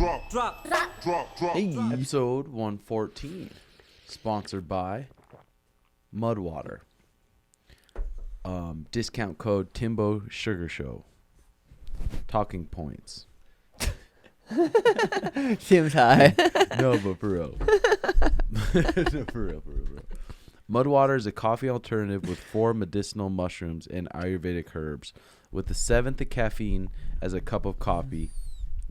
Hey. Episode 114, sponsored by Mudwater. Discount code Timbo Sugar Show. Talking points. Seems high. No, but for real. No, for real. Mudwater is a coffee alternative with 4 medicinal mushrooms and Ayurvedic herbs. With the 7th of caffeine as a cup of coffee,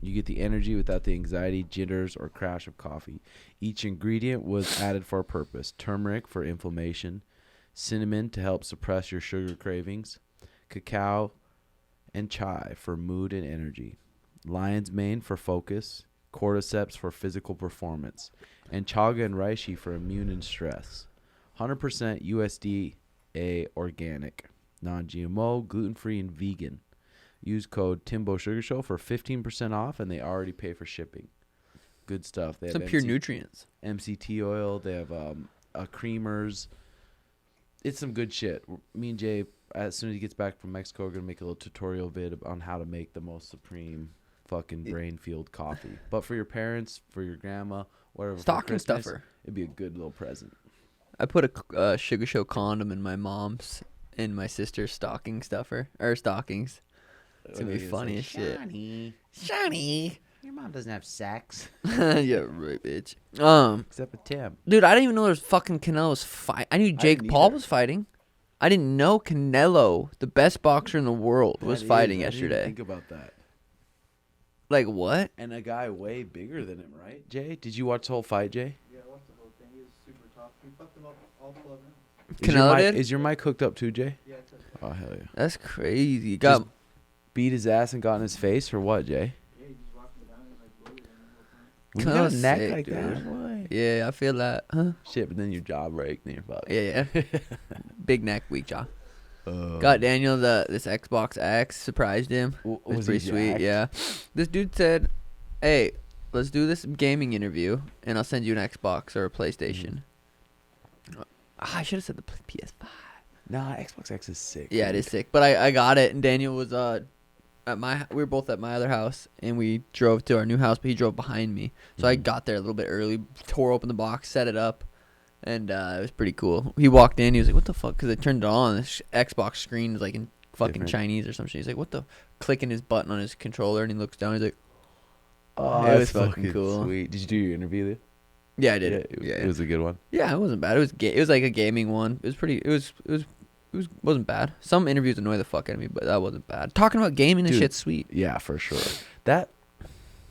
you get the energy without the anxiety, jitters, or crash of coffee. Each ingredient was added for a purpose. Turmeric for inflammation, cinnamon to help suppress your sugar cravings, cacao and chai for mood and energy, lion's mane for focus, cordyceps for physical performance, and chaga and reishi for immune and stress. 100% USDA organic, non-GMO, gluten-free, and vegan. Use code Timbo Sugar Show for 15% off, and they already pay for shipping. Good stuff. They have some pure nutrients. MCT oil. They have creamers. It's some good shit. Me and Jay, as soon as he gets back from Mexico, are going to make a little tutorial vid on how to make the most supreme fucking brain-fueled coffee. But for your parents, for your grandma, whatever. Stocking stuffer. It'd be a good little present. I put a Sugar Show condom in my mom's and my sister's stocking stuffer. Or stockings. It's going to be funny as shit. Shiny. Your mom doesn't have sex. Yeah, right, bitch. Except with Tim. Dude, I didn't even know there was fucking Canelo's fight. I knew Jake Paul was fighting. I didn't know Canelo, the best boxer in the world, was fighting yesterday. I didn't think about that. Like, what? And a guy way bigger than him, right, Jay? Did you watch the whole fight, Jay? Yeah, I watched the whole thing. He was super tough. He fucked him up all 12 rounds. Canelo did? Is your mic hooked up too, Jay? Yeah, it's okay. Oh, hell yeah. That's crazy. Just beat his ass and got in his face, or what, Jay? Yeah, he just walked him down and like bullied him When the whole time. you got a Canelo's neck sick, like dude. that, what? Yeah, I feel that. Huh? Shit, but then your jaw breaks and you're fucked. Yeah. Big neck, weak jaw. Got Daniel this Xbox X, surprised him. It was Was pretty he sweet, jacked? yeah. This dude said, "Hey, let's do this gaming interview, and I'll send you an Xbox or a PlayStation." I should have said the PS5. Nah, Xbox X is sick. Yeah, dude. it is sick. But I got it, and Daniel was we were both at my other house, and we drove to our new house, but he drove behind me. So I got there a little bit early, tore open the box, set it up, and it was pretty cool. He walked in, he was like, "What the fuck?" Because I turned it on. This Xbox screen is like in fucking Different. Chinese or some shit. He's like, "What the?" Clicking his button on his controller, and he looks down. He's like, Oh, It was that's fucking cool. Sweet. Did you do your interview there? "Yeah, I did it. It was a good one. Yeah, it wasn't bad. It was like a gaming one. It was pretty. It wasn't bad. Some interviews annoy the fuck out of me, but that wasn't bad. Talking about gaming and Dude, shit's sweet. Yeah, for sure.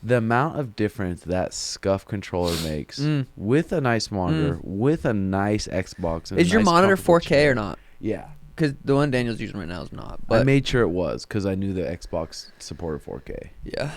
The amount of difference that SCUF controller makes with a nice monitor, with a nice Xbox. And Is a your nice monitor comfortable 4K chair. or not? Yeah. Because the one Daniel's using right now is not. But I made sure it was because I knew the Xbox supported 4K. yeah.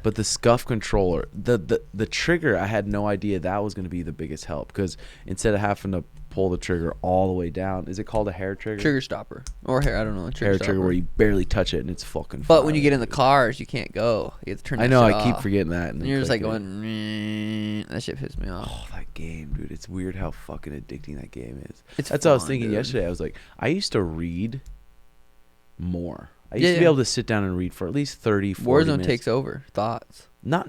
But the SCUF controller, the trigger, I had no idea that was going to be the biggest help because instead of having to pull the trigger all the way down, is it called a hair trigger? Trigger stopper. Or hair, I don't know. Hair trigger where you barely touch it and it's fucking But when fire. you get in the cars, you can't go. You have to turn that I know, shit I keep off. forgetting that. And you're just like clicking it. going, that shit pisses me off. Oh, that game, dude. It's weird how fucking addicting that game is. It's That's what I was fun, thinking dude. yesterday. I was like, I used to read more. I used Yeah, to be yeah. able to sit down and read for at least 30, 40 Warzone minutes. takes over. Thoughts. Not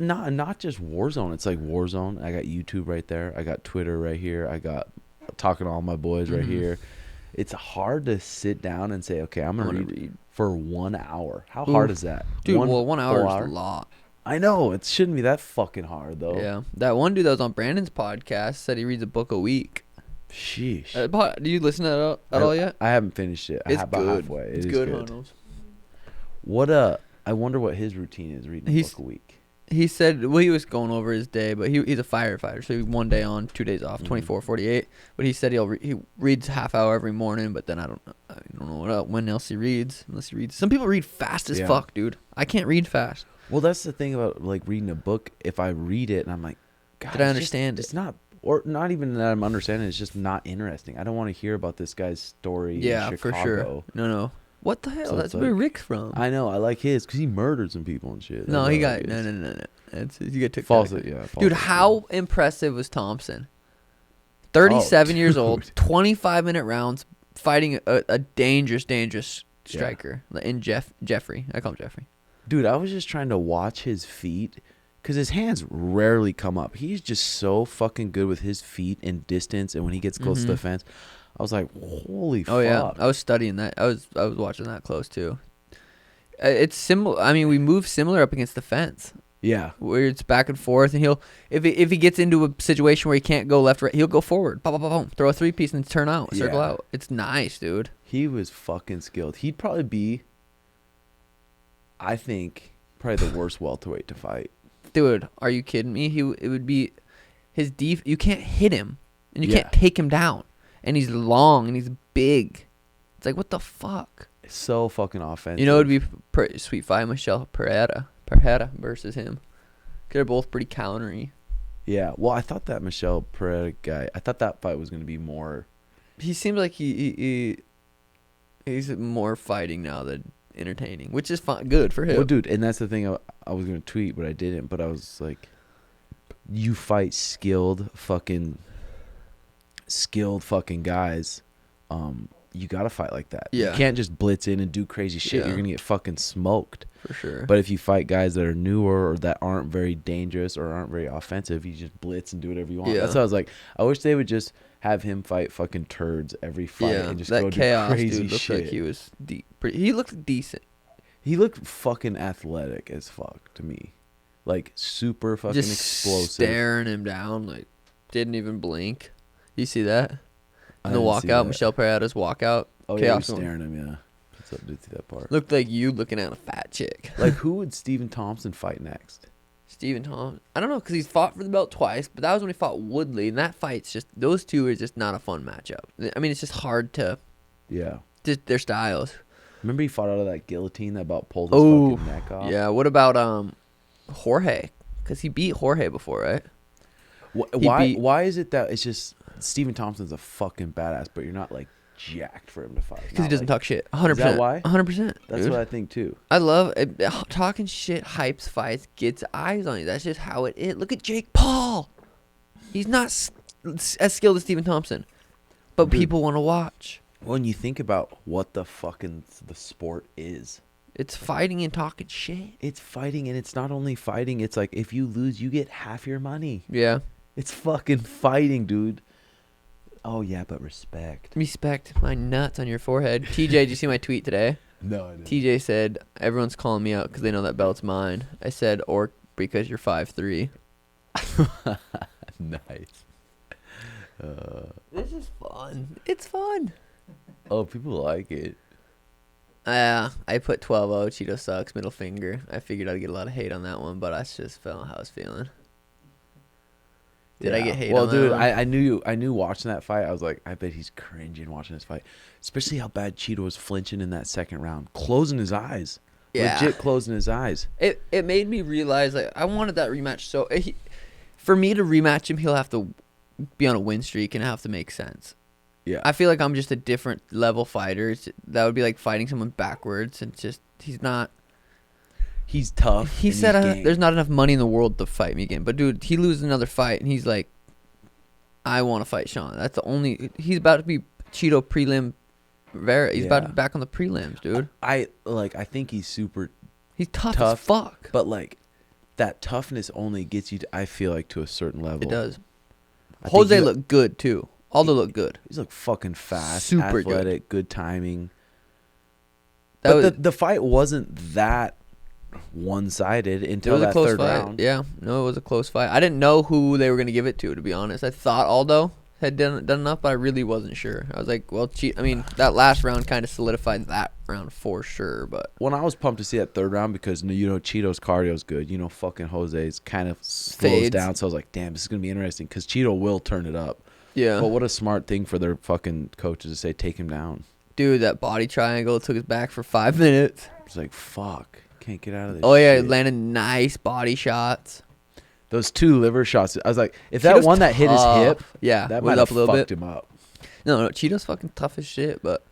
just Warzone. It's like Warzone. I got YouTube right there. I got Twitter right here. I got talking to all my boys right here. It's hard to sit down and say, okay, I'm gonna read for 1 hour. How hard is that, Dude, 1 hour hour? is a lot. I know it shouldn't be that fucking hard though. Yeah. That one dude that was on Brandon's podcast said he reads a book a week. Sheesh. Do you listen to that at all yet? I haven't finished it. It's about good. halfway. It's is good. I wonder what his routine is reading a book a week. He said, well, he was going over his day, but he's a firefighter, so 1 day on, 2 days off, 24, 48. But he said he reads half hour every morning, but then I don't know when else he reads, unless he reads. Some people read fast as fuck, dude. I can't read fast. Well, that's the thing about like reading a book. If I read it and I'm like, God, did I understand it? It's not, or not even that I'm understanding. It's just not interesting. I don't want to hear about this guy's story. Yeah, in for Chicago. sure. No. What the hell? So That's it's where like- Rick's from. I know. I like his because he murdered some people and shit. No, That's he what I got like his. no. You got took False. that. Yeah. Dude, false. how impressive was Thompson? 37 years old, dude. 25-minute rounds, fighting a dangerous striker in Jeffrey. I call him Jeffrey. Dude, I was just trying to watch his feet because his hands rarely come up. He's just so fucking good with his feet and distance, and when he gets close to the fence, I was like, holy fuck. Oh yeah, I was studying that. I was watching that close too. It's similar. I mean, we move similar up against the fence. Yeah. Where it's back and forth, and he'll if he gets into a situation where he can't go left, right, he'll go forward, boom, boom, boom, boom, throw a 3-piece and turn out, circle out. It's nice, dude. He was fucking skilled. He'd probably be, I think, probably the worst welterweight to fight. Dude, are you kidding me? It would be his you can't hit him, and you can't take him down, and he's long and he's big. It's like, what the fuck? So fucking offensive. You know, it'd be pretty sweet fight, Michelle Pereira versus him. They're both pretty countery. Yeah. Well, I thought that Michelle Pereira guy, I thought that fight was going to be more. He seems like he's more fighting now than entertaining, which is good for him. Well, dude, and that's the thing I was going to tweet, but I didn't. But I was like, you fight skilled fucking guys. You got to fight like that. Yeah. You can't just blitz in and do crazy shit. Yeah. You're going to get fucking smoked. For sure. But if you fight guys that are newer or that aren't very dangerous or aren't very offensive, you just blitz and do whatever you want. Yeah. That's why I was like, I wish they would just have him fight fucking turds every fight and just that go chaos, do crazy dude, looked shit. like he was he looked decent. He looked fucking athletic as fuck to me. Like super fucking Just explosive. staring him down, like didn't even blink. You see that? I In the didn't see walkout, that. Michelle Pereira's walkout. Oh yeah, he was Chaos going. staring him, yeah. I did see that part. Looked like you looking at a fat chick. Like, who would Stephen Thompson fight next? Stephen Thompson. I don't know, because he's fought for the belt twice, but that was when he fought Woodley, and that fight's just, those two are just not a fun matchup. I mean, it's just hard to, Yeah. just their styles. Remember he fought out of that guillotine that about pulled his fucking neck off? Yeah. What about Jorge? Because he beat Jorge before, right? Why is it that it's just Stephen Thompson's a fucking badass, but you're not like jacked for him to fight? Because he doesn't talk shit. 100%. Is that why? 100%. That's dude. what I think too. I love it. Talking shit, hypes fights, gets eyes on you. That's just how it is. Look at Jake Paul. He's not as skilled as Stephen Thompson, but Dude. people want to watch. When you think about what the sport is, It's fighting and talking shit. it's fighting, and it's not only fighting. It's like if you lose, you get half your money. Yeah. It's fucking fighting, dude. Oh yeah, but respect. Respect my nuts on your forehead. TJ, did you see my tweet today? No, I didn't. TJ said, everyone's calling me out because they know that belt's mine. I said, or because you're 5'3". Nice. This is fun. It's fun. Oh, people like it. I put 12-0. Chito sucks. Middle finger. I figured I'd get a lot of hate on that one, but I just felt how I was feeling. Did I get hate well, on that dude, one? I knew watching that fight, I was like, I bet he's cringing watching this fight. Especially how bad Chito was flinching in that second round. Closing his eyes. Yeah. Legit closing his eyes. It made me realize, like, I wanted that rematch. So for me to rematch him, he'll have to be on a win streak and have to make sense. Yeah. I feel like I'm just a different level fighter. That would be like fighting someone backwards, and just he's not. He's tough. He and said he's game. there's not enough money in the world to fight me again. But dude, he loses another fight, and he's like, I want to fight Sean. That's the only. He's about to be Chito prelim. He's about to be back on the prelims, dude. I think he's super He's tough tough, as fuck. but like that toughness only gets you to, I feel like, to a certain level. It does. I think Jose he- looked good too. Aldo looked good. He's like fucking fast, Super good. athletic, good timing. That But was, the fight wasn't that one-sided it until was a that close third fight. round. Yeah, no, it was a close fight. I didn't know who they were gonna give it to be honest. I thought Aldo had done enough, but I really wasn't sure. I was like, well, that last round kind of solidified that round for sure. But When I was pumped to see that third round because Cheeto's cardio's good. Fucking Jose's kind of slows Fades. down. So I was like, damn, this is gonna be interesting because Chito will turn it up. yeah, But what a smart thing for their fucking coaches to say, take him down. dude, that body triangle took us back for 5 minutes. It's like, fuck, can't get out of this. Oh yeah, shit. landed nice body shots. Those two liver shots. I was like, if that Cheeto's one that hit his tough. hip, Yeah, that was might up have a little fucked bit. him up. No, Cheeto's fucking tough as shit, but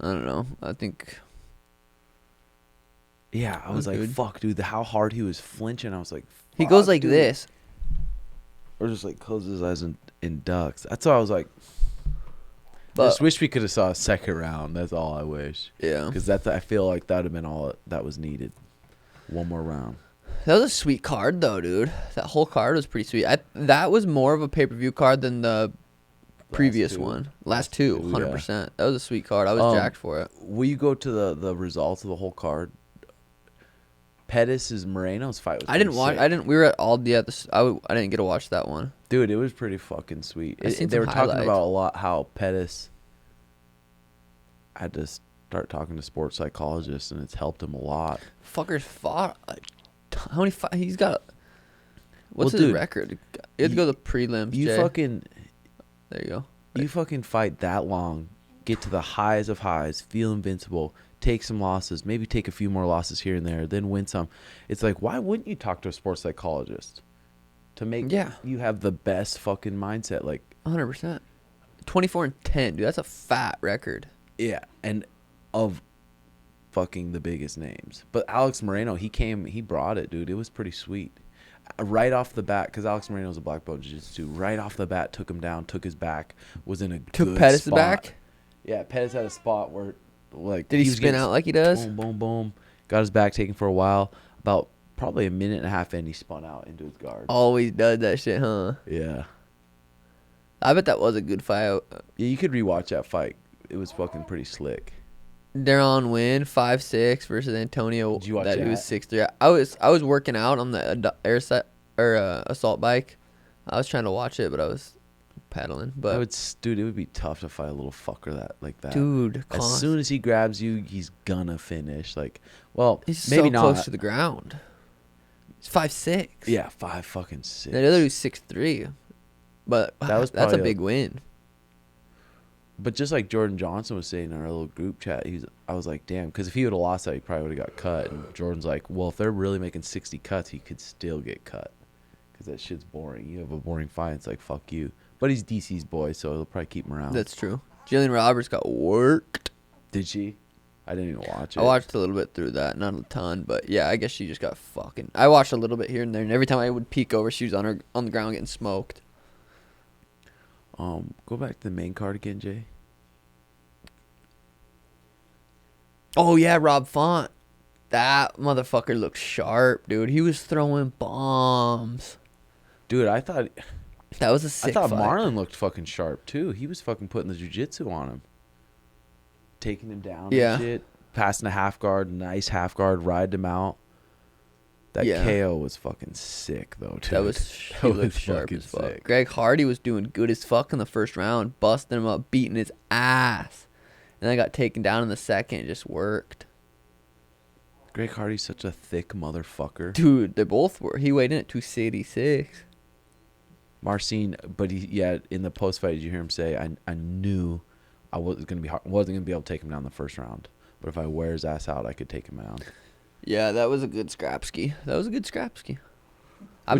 I don't know. I think Yeah, I was like, Good. fuck, dude, how hard he was flinching. I was like, he goes fuck, like dude. this. Or just like closes his eyes and ducks. That's all I was like. I But just wish we could have saw a second round. That's all I wish. yeah, Because I feel like that would have been all that was needed. One more round. That was a sweet card, though, dude. That whole card was pretty sweet. That was more of a pay-per-view card than the previous one. Last two, 100%. Yeah. That was a sweet card. I was jacked for it. Will you go to the results of the whole card? Pettis' Moreno's fight was I didn't watch. sick. We were at Aldi at the. I didn't get to watch that one. Dude, it was pretty fucking sweet. They were talking about a lot how Pettis had to start talking to sports psychologists, and it's helped him a lot. Fucker's fought. How many fights? He's got. What's his record? You have to go to the prelims. You Jay. fucking. There you go. You fucking fight that long, get to the highs of highs, feel invincible, take some losses, maybe take a few more losses here and there, then win some. It's like, why wouldn't you talk to a sports psychologist to make you have the best fucking mindset? Like 100%. 24-10, dude. That's a fat record. Yeah, and of fucking the biggest names. But Alex Moreno, he brought it, dude. It was pretty sweet. Right off the bat, because Alex Moreno's a black belt in jiu-jitsu, right off the bat, took him down, took his back, was in a good Took Pettis' spot. back? Yeah, Pettis had a spot where, like... Did he spin out like he does? Boom, boom, boom. Got his back taken for a while. About probably a minute and a half in, he spun out into his guard. Always does that shit, huh? Yeah. I bet that was a good fight. Yeah, you could rewatch that fight. It was fucking pretty slick. Daron win 5-6 versus Antonio. Did you watch that? that? He was 6-3. I was working out on the assault bike. I was trying to watch it, but I was paddling. But Dude, it would be tough to fight a little fucker like that. Dude, as soon as he grabs you, he's gonna finish. Like, well, he's maybe so not close to the ground. He's 5'6". Yeah, 5'6". The other dude's 6'3". But that's a big win. But just like Jordan Johnson was saying in our little group chat, I was like, damn, because if he would have lost that, he probably would have got cut. And Jordan's like, well, if they're really making 60 cuts, he could still get cut. Because that shit's boring. You have a boring fight, it's like, fuck you. But he's DC's boy, so they'll probably keep him around. That's true. Jillian Roberts got worked. Did she? I didn't even watch it. I watched a little bit through that, not a ton, but yeah, I guess she just got fucking. I watched a little bit here and there, and every time I would peek over, she was on the ground getting smoked. Go back to the main card again, Jay. Oh yeah, Rob Font. That motherfucker looked sharp, dude. He was throwing bombs. Dude, I thought that was a sick fight. Marlon looked fucking sharp too. He was fucking putting the jiu-jitsu on him. Taking him down and shit. Passing a half guard, nice half guard, ride him out. That KO was fucking sick though, dude. He looked sharp as fuck. Sick. Greg Hardy was doing good as fuck in the first round, busting him up, beating his ass. And then I got taken down in the second. It just worked. Greg Hardy's such a thick motherfucker. Dude, they both were. He weighed in at 286. Marcin, but in the post fight, did you hear him say, I knew I wasn't gonna be able to take him down the first round. But if I wear his ass out, I could take him down. Yeah, that was a good scrapski. What'd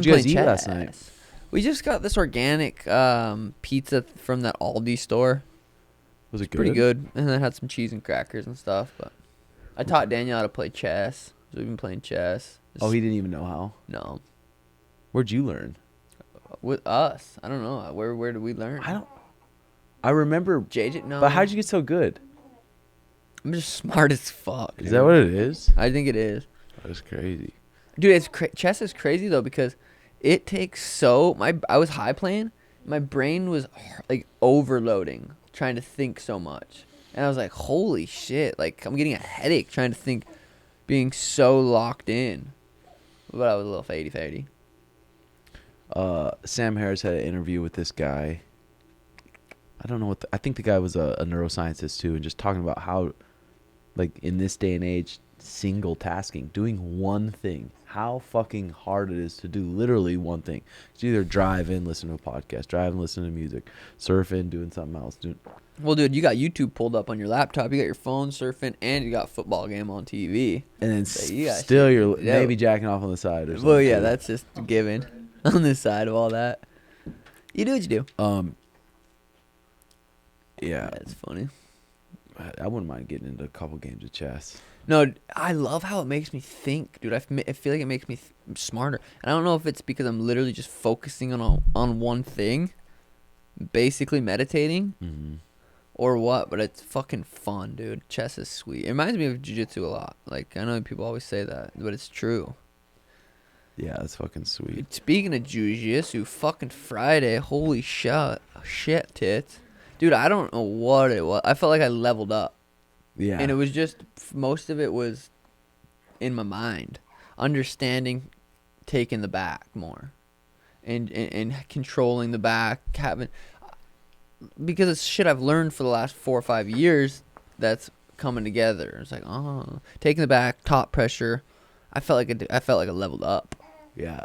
you guys eat last night? We just got this organic pizza from that Aldi store. Was it good? Pretty good. And then I had some cheese and crackers and stuff. But I taught Daniel how to play chess. So we've been playing chess. He didn't even know how? No. Where'd you learn? With us. I don't know. Where did we learn? I remember. JJ, no. But how'd you get so good? I'm just smart as fuck. Is that what it is? I think it is. That's crazy. Dude, chess is crazy, though, because it takes I was high playing. My brain was, like, overloading, trying to think so much. And I was like, holy shit. Like, I'm getting a headache trying to think, being so locked in. But I was a little fady. Sam Harris had an interview with this guy. I don't know I think the guy was a neuroscientist, too, and just talking about how, like, in this day and age, single tasking, doing one thing, how fucking hard it is to do literally one thing. It's either driving, listen to a podcast, driving, listen to music, surfing, doing something else. Well, dude, you got YouTube pulled up on your laptop, you got your phone surfing, and you got football game on TV. And then still you're maybe jacking off on the side or something. Well, yeah, that's just a given on this side of all that. You do what you do. Yeah. That's funny. I wouldn't mind getting into a couple games of chess. No, I love how it makes me think, dude. I feel like it makes me smarter. And I don't know if it's because I'm literally just focusing on one thing, basically meditating, or what. But it's fucking fun, dude. Chess is sweet. It reminds me of jiu-jitsu a lot. Like, I know people always say that, but it's true. Yeah, that's fucking sweet. Speaking of jujitsu, fucking Friday, holy shit tits. Dude, I don't know what it was. I felt like I leveled up. Yeah. And it was just, most of it was in my mind. Understanding taking the back more. And controlling the back. Because it's shit I've learned for the last 4 or 5 years that's coming together. It's like, taking the back, top pressure. I felt like I leveled up. Yeah.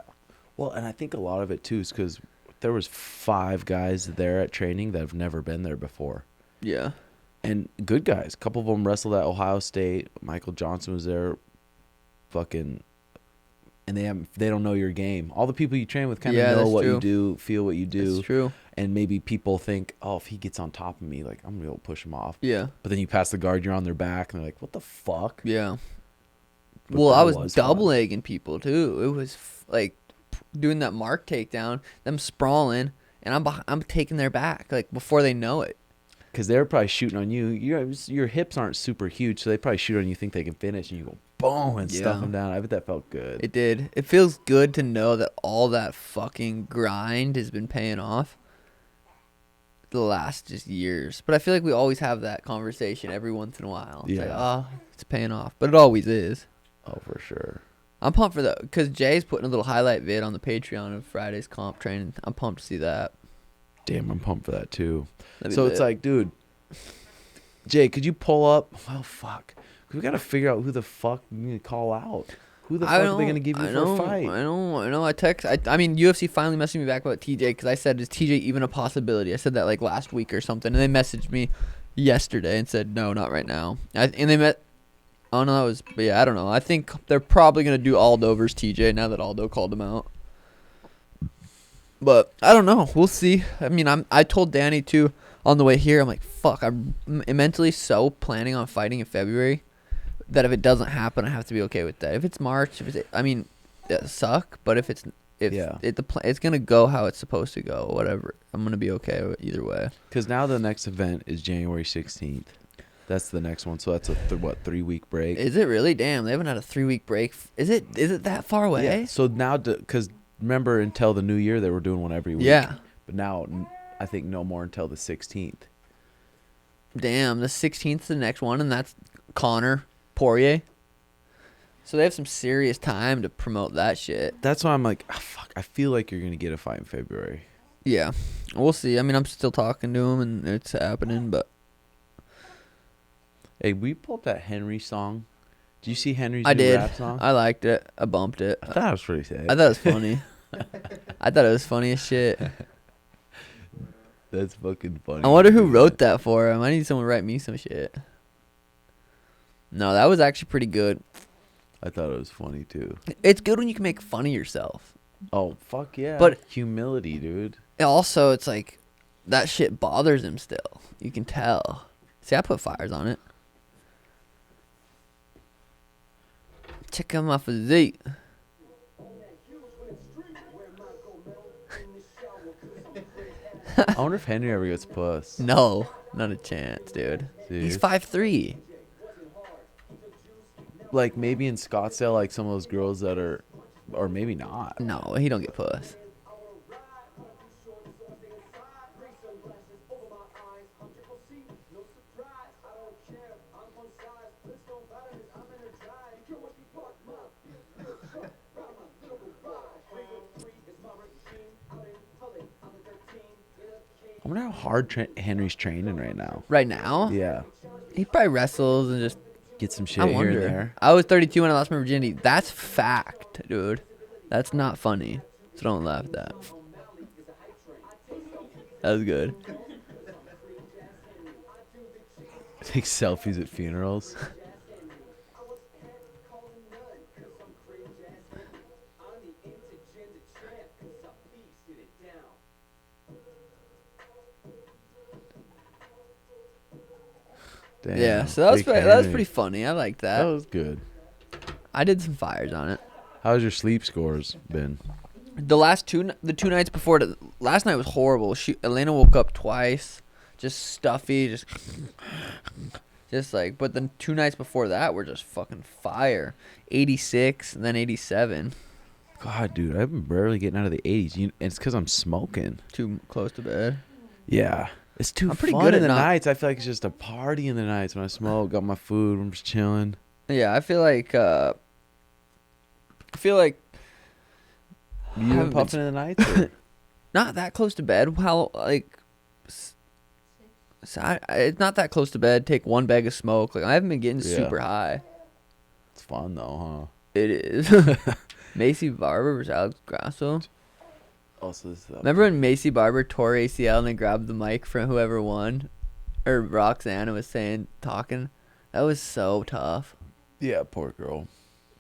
Well, and I think a lot of it, too, is because there was 5 guys there at training that have never been there before. Yeah. And good guys. A couple of them wrestled at Ohio State. Michael Johnson was there. Fucking... And they don't know your game. All the people you train with kind of know what you do, feel what you do. That's true. And maybe people think, oh, if he gets on top of me, like, I'm going to be able to push him off. Yeah. But then you pass the guard, you're on their back, and they're like, what the fuck? Yeah. But well, I was fun. double egging people, too. It was, like, doing that mark takedown, them sprawling, and I'm taking their back, like, before they know it. Because they're probably shooting on you. Your hips aren't super huge, so they probably shoot on you, think they can finish, and you go, boom, and stuff them down. I bet that felt good. It did. It feels good to know that all that fucking grind has been paying off the last just years. But I feel like we always have that conversation every once in a while. It's like, it's paying off. But it always is. Oh, for sure. I'm pumped for that because Jay's putting a little highlight vid on the Patreon of Friday's comp training. I'm pumped to see that. Damn, I'm pumped for that, too. That'd be So lit. it's like, dude, Jay, could you pull up? Well, fuck. We got to figure out who the fuck we need to call out. Who the fuck are they going to give you for a fight? I know. I mean, UFC finally messaged me back about TJ because I said, is TJ even a possibility? I said that like last week or something. And they messaged me yesterday and said, no, not right now. And they met. Oh, no, that was. But yeah, I don't know. I think they're probably going to do Aldo versus TJ now that Aldo called him out. But I don't know. We'll see. I mean, I told Danny too on the way here. I'm like, fuck. I'm mentally so planning on fighting in February that if it doesn't happen, I have to be okay with that. If it's March, it suck. But if it's gonna go how it's supposed to go, whatever, I'm gonna be okay with either way. Because now the next event is January 16th. That's the next one. So that's a 3-week break. Is it really? Damn, they haven't had a 3-week break. Is it that far away? Yeah. So now, because remember until the new year they were doing one every week. Yeah. But now I think no more until the 16th. Damn, the 16th is the next one, and that's Connor Poirier. So they have some serious time to promote that shit. That's why I'm like, fuck. I feel like you're gonna get a fight in February. Yeah, we'll see. I mean, I'm still talking to him, and it's happening. But hey, we pulled that Henry song. Did you see Henry's I new did. rap song? I liked it. I bumped it. I thought it was pretty sick. I thought it was funny. I thought it was funny as shit. That's fucking funny. I wonder who wrote that for him. I need someone to write me some shit. No, that was actually pretty good. I thought it was funny too. It's good when you can make fun of yourself. Oh, fuck yeah. But humility, dude. also, it's like that shit bothers him still. You can tell. See, I put fires on it. Check him off a Z. I wonder if Henry ever gets puss. No, not a chance, dude. He's 5'3". Like maybe in Scottsdale, like some of those girls that are, or maybe not. No, he don't get puss. I wonder how hard Henry's training right now. Right now? Yeah. He probably wrestles and just... Get some shit I here wonder. and there. I was 32 when I lost my virginity. That's fact, dude. That's not funny. So don't laugh at that. That was good. Take selfies at funerals. Damn, Yeah, so that was pretty funny. I liked that. That was good. I did some fires on it. How's your sleep scores been? The last two nights before last night was horrible. Elena woke up twice, just stuffy, just like. But the 2 nights before that were just fucking fire. 86 and then 87. God, dude, I've been barely getting out of the 80s. It's because I'm smoking. Too close to bed. Yeah. It's too I'm pretty fun good in at the not- nights. I feel like it's just a party in the nights when I smoke. Got my food. I'm just chilling. Yeah, I feel like You been haven't been puffing in the nights? Or? not that close to bed. How like it's not that close to bed. Take one bag of smoke. Like I haven't been getting Yeah. super high. It's fun though, It is. Macy Barber versus Alex Grasso. huh? Also, this is Remember when Macy Barber tore ACL and then grabbed the mic from whoever won, or Roxanne was talking? That was so tough. Yeah, poor girl.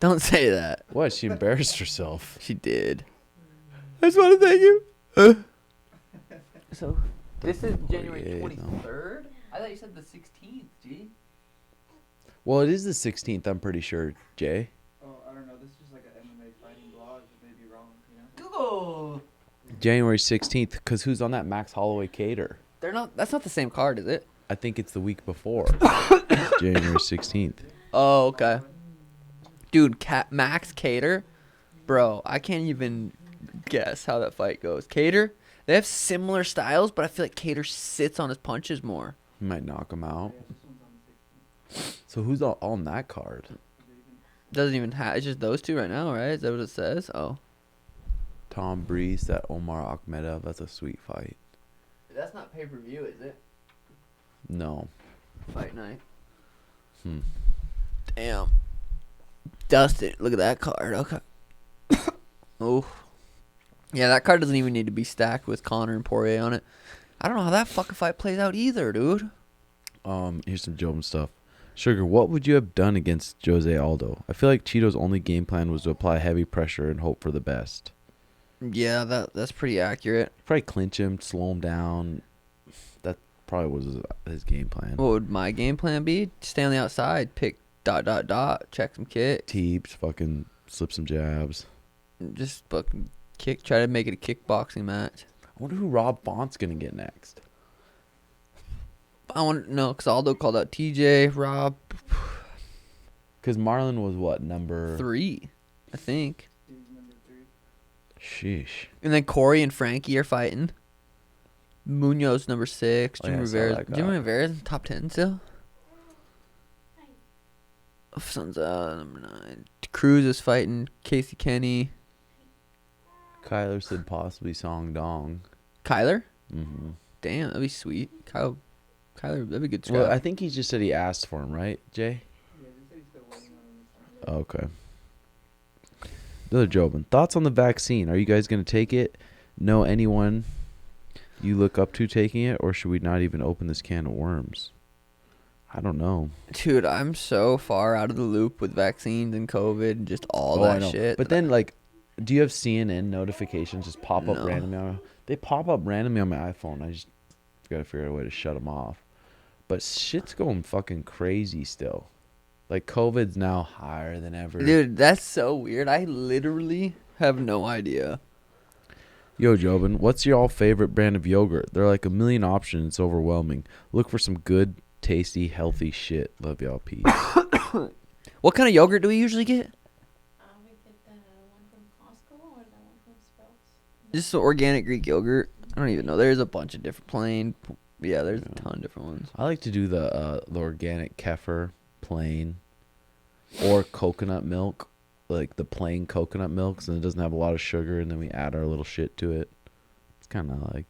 Don't say that. What? She embarrassed herself. She did. I just want to thank you. So, this is January 48, no. 23rd? I thought you said the 16th, G. Well, it is the 16th, I'm pretty sure, Jay. Oh, I don't know. This is just like an MMA fighting blog. It may be wrong, you know? Google. January 16th, because who's on that Max Holloway Cater? They're not. That's not the same card, is it? I think it's the week before. January 16th. Oh, okay. Dude, Max Cater, bro. I can't even guess how that fight goes. Cater, they have similar styles, but I feel like Cater sits on his punches more. He might knock him out. Yeah, this one's on the 16th. So who's all on that card? Doesn't even have. It's just those two right now, right? Is that what it says? Oh, Tom Breeze, that Omar Akhmedov. That's a sweet fight. that's not pay per view, is it? No. Fight night. Hmm. Damn. Dustin, look at that card. Okay. Oh. Yeah, that card doesn't even need to be stacked with Connor and Poirier on it. I don't know how that fucking fight plays out either, dude. Here's some Jobin stuff. Sugar, what would you have done against Jose Aldo? I feel like Chito's only game plan was to apply heavy pressure and hope for the best. Yeah, that's pretty accurate. Probably clinch him, slow him down. That probably was his game plan. What would my game plan be? Stay on the outside, pick ... check some kicks. Teeps, fucking slip some jabs. Just fucking kick, try to make it a kickboxing match. I wonder who Rob Font's going to get next. I want no, because Aldo called out TJ, Rob, Because Marlon was what, number... 3, I think. He's number 3. Sheesh. And then Corey and Frankie are fighting. Munoz number 6. Oh, Jim yeah, I saw Rivera. that guy. Jim Rivera's in top 10 still. Son's number 9. Cruz is fighting Casey Kenny. Kyler said possibly Song Dong. Kyler? Mm-hmm. Damn, that'd be sweet. Kyler, that'd be good scrap. Well, I think he just said he asked for him, right, Jay? Yeah, they said he's still waiting on him. Okay. Another Jobin. Thoughts on the vaccine? Are you guys going to take it? Know anyone you look up to taking it? Or should we not even open this can of worms? I don't know. Dude, I'm so far out of the loop with vaccines and COVID and just all I that know. shit. But then, like, do you have CNN notifications just pop up No. randomly? They pop up randomly on my iPhone. I just got to figure out a way to shut them off. But shit's going fucking crazy still. Like, COVID's now higher than ever. Dude, that's so weird. I literally have no idea. Yo, Jobin, what's your all favorite brand of yogurt? There are like a million options. It's overwhelming. Look for some good, tasty, healthy shit. Love y'all. Peace. What kind of yogurt do we usually get? We get the one from Costco or the one from Sprouts. Just organic Greek yogurt. I don't even know. There's a bunch of different plain. Yeah, there's a ton of different ones. I like to do the organic kefir plain or coconut milk, like the plain coconut milk, so it doesn't have a lot of sugar, and then we add our little shit to it. It's kind of like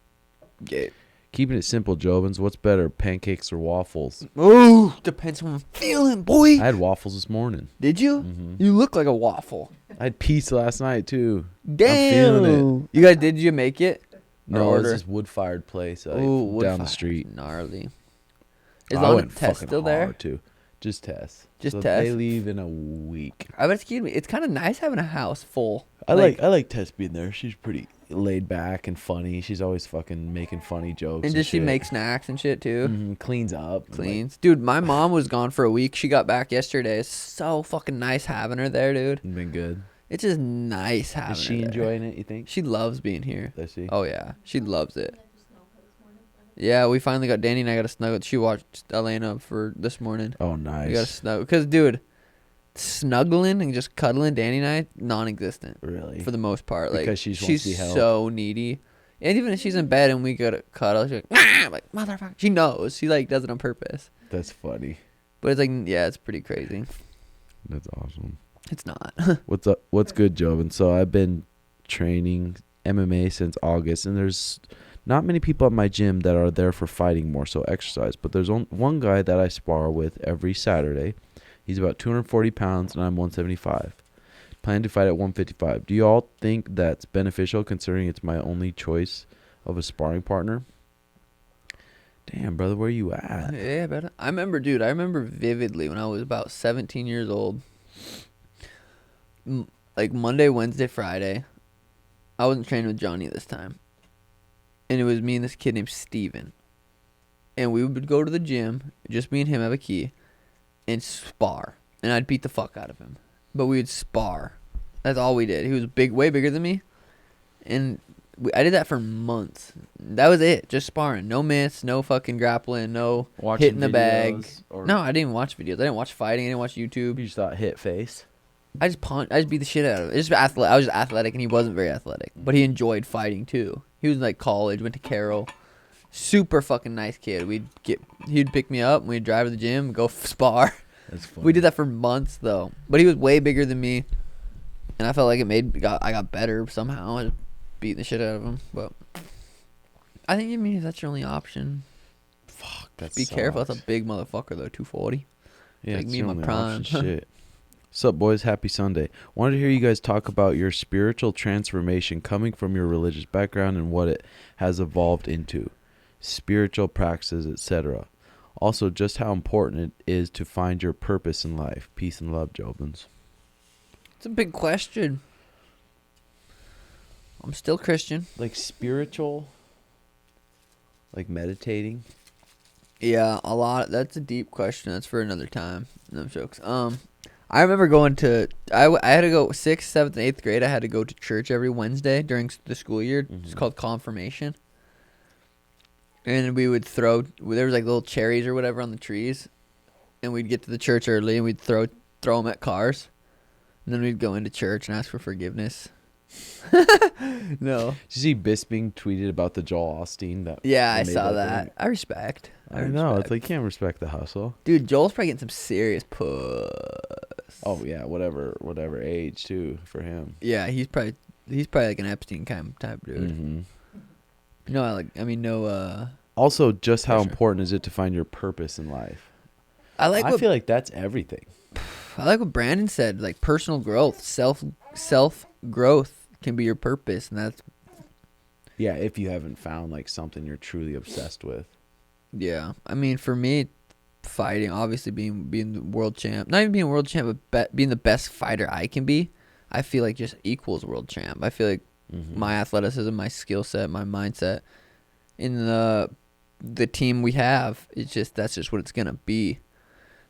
Yeah. keeping it simple. Jobins, what's better, pancakes or waffles? Ooh, depends on what I'm feeling, boy. I had waffles this morning. Did you? Hmm You look like a waffle. I had pizza last night too. Damn. feeling You guys, did you make it? No, Or it's order? this wood-fired place Ooh, down the wood-fired. street. Gnarly. Is I Lana went Tess fucking still there? hard, too. Just Tess. Just so Tess? They leave in a week. I bet excuse me. It's kind of nice having a house full. I like Tess being there. She's pretty laid back and funny. She's always fucking making funny jokes. And does she shit. make snacks and shit too? Mhm, cleans up. and, like, Cleans. Dude, my mom was gone for a week. She got back yesterday. It's so fucking nice having her there, dude. been good. It's just nice having Is she her there. enjoying it? You think? She loves being here. Does she? Oh yeah, she loves it. I just know her this morning. Yeah, we finally got Danny and I got a snuggle. She watched Elena for this morning. Oh, We got a nice. snuggle because, dude, snuggling and just cuddling Danny and I, non-existent Really? for the most part. Like Because she just wants to be she's held. so needy. And even if she's in bed and we go to cuddle, she's like, "Nah!" I'm like, motherfucker. She knows. She like does it on purpose. That's funny. But it's like, yeah, it's pretty crazy. That's awesome. It's not. What's up? What's good, Jobin? So I've been training MMA since August, and there's not many people at my gym that are there for fighting more, so exercise. But there's one guy that I spar with every Saturday. He's about 240 pounds, and I'm 175. Plan to fight at 155. Do you all think that's beneficial, considering it's my only choice of a sparring partner? Damn, brother, where you at? Yeah, but I remember vividly when I was about 17 years old. Like Monday, Wednesday, Friday. I wasn't training with Johnny this time. And it was me and this kid named Steven. And we would go to the gym, just me and him have a key, and spar. And I'd beat the fuck out of him. But we would spar. That's all we did. He was way bigger than me. And I did that for months. That was it. Just sparring. No mitts, no fucking grappling, no hitting the bag. No, I didn't even watch videos. I didn't watch fighting. I didn't watch YouTube. You just thought hit face? I just beat the shit out of him. I was just athletic, and he wasn't very athletic. But he enjoyed fighting, too. He was in, like, college, went to Carroll. Super fucking nice kid. He'd pick me up, and we'd drive to the gym, go spar. That's funny. We did that for months, though. But he was way bigger than me. And I felt like I got better somehow. I was beating the shit out of him. But I think, if that's your only option. Fuck, that's Be careful. That's a big motherfucker, though, 240. Yeah, like it's me the in my only prime. option. Shit. What's up, boys? Happy Sunday. Wanted to hear you guys talk about your spiritual transformation coming from your religious background and what it has evolved into, spiritual practices, etc. Also, just how important it is to find your purpose in life. Peace and love, Jobins. It's a big question. I'm still Christian. Like spiritual, like meditating. Yeah, a lot. That's a deep question. That's for another time. No jokes. I remember going to. I had to go 6th, 7th, and 8th grade. I had to go to church every Wednesday during the school year. It's called confirmation. And we would throw. There was like little cherries or whatever on the trees, and we'd get to the church early and we'd throw them at cars, and then we'd go into church and ask for forgiveness. No. Did you see Bisping tweeted about the Joel Osteen? Yeah, I made saw thing? that. I respect. I know. It's like you can't respect the hustle. Dude, Joel's probably getting some serious puss. Oh yeah, whatever age too for him. Yeah, he's probably like an Epstein kind of type dude. Mm-hmm. No. Also, just how Pressure. important is it to find your purpose in life? I feel like that's everything. like what Brandon said. Like personal growth, self growth can be your purpose, and that's Yeah, if you haven't found like something you're truly obsessed with. yeah. I mean, for me, fighting, obviously being the world champ, not even being world champ, but being the best fighter I can be, I feel like just equals world champ. I feel like my athleticism, my skill set, my mindset in the team we have, that's just what it's gonna be.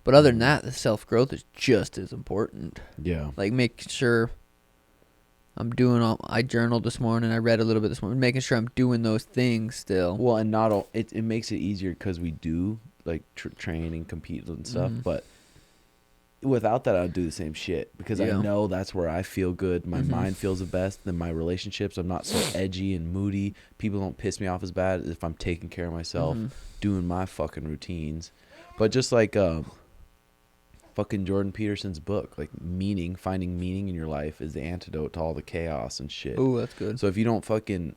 But other than that, the self growth is just as important. Yeah. Like making sure I'm doing I journaled this morning. I read a little bit this morning, making sure I'm doing those things still. Well, and not all it makes it easier because we do like train and compete and stuff, but without that I'd do the same shit because I know that's where I feel good. My mind feels the best. Then my relationships, I'm not so edgy and moody. People don't piss me off as bad if I'm taking care of myself, doing my fucking routines. But just like fucking Jordan Peterson's book, like finding meaning in your life is the antidote to all the chaos and shit. Oh, that's good. So if you don't fucking